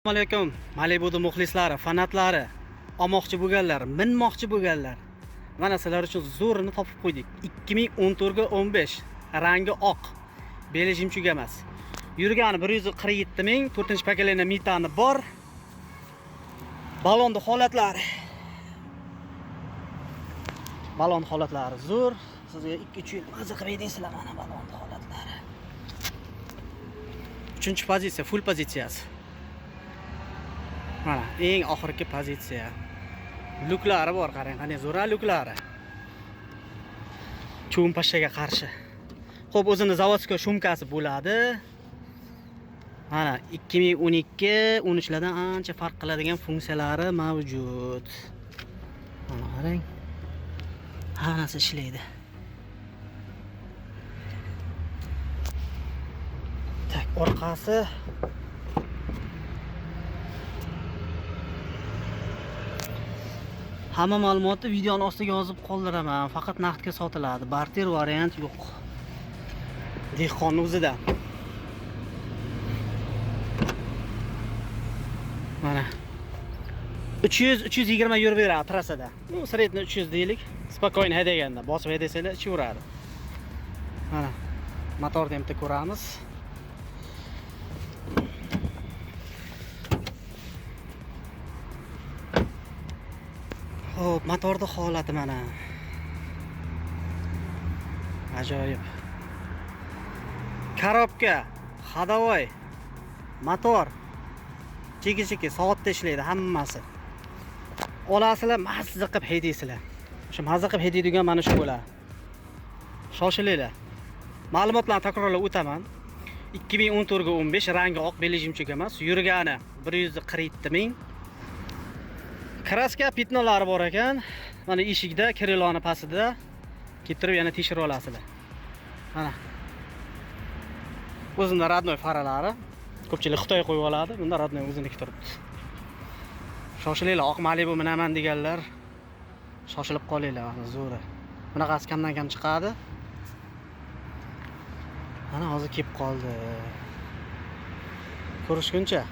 Assalomu alaykum. Malibu'da muxlislari, fanatlari, olmoqchi bo'lganlar, minmoqchi bo'lganlar. Mana sizlar uchun zo'rini topib qo'ydik. 2014 ga 15, rangi oq. Beli jimchuga emas. Yurgani 147 ming, 4-pokoleniya mitani bor. Balonda holatlari. Balon holatlari zo'r. Sizga 2-3 yil maza qilib yeysizlar mana balonda holatlari. 3-pozitsiya, full pozitsiyasi. Mana eng oxirgi pozitsiya. Luklari bor, qarang, qanday zo'ra luklari. Chum pashshaga qarshi. Xo'p, o'zini zavodskiy shumkasi bo'ladi. Mana 2012, 13 lardan ancha farq qiladigan funksiyalari mavjud. Mana qarang. Hammasi ishlaydi. Tak, orqasi hamma ma'lumotni videoning ostiga yozib qoldiraman. Faqat naqdga sotiladi. Barter variant yo'q. Dehqonning o'zidan. Mana 300-320 yuraveradi trassada. Bu sredni 300 deylik. Spokойно haydaganda, bosib haydasanglar ichaveradi. Mana motorni ham ko'ramiz. Xo'p, motorda holati mana. Ajoyib. Korobka, ходовой, motor cheki-cheki soatda ishlaydi hammasi. Olasizlar, mazza qilib haydaysizlar. O'sha mazza qilib haydaydigan mana shu bo'ladi. Shoshilinglar. Ma'lumotlarni takrorlab o'taman. 2014 ga 15, rangi oq, beli jimchuga emas, yurgani 147 ming. Kraska pitnolari bor ekan. Mana eshikda, kiriloni pastida keltirib yana tekshirib olasizlar. Mana. O'zini radnoy faralari. Ko'pchilik Xitoy qo'yib oladi. Bunda radnoy o'ziniki turibdi. Shoshilinglar, oq Malibu minaman deganlar. Shoshilib qolinglar, mana zo'ra. Bunaqasi kamdan kam chiqadi. Mana hozir kelib qoldi. Ko'rishguncha.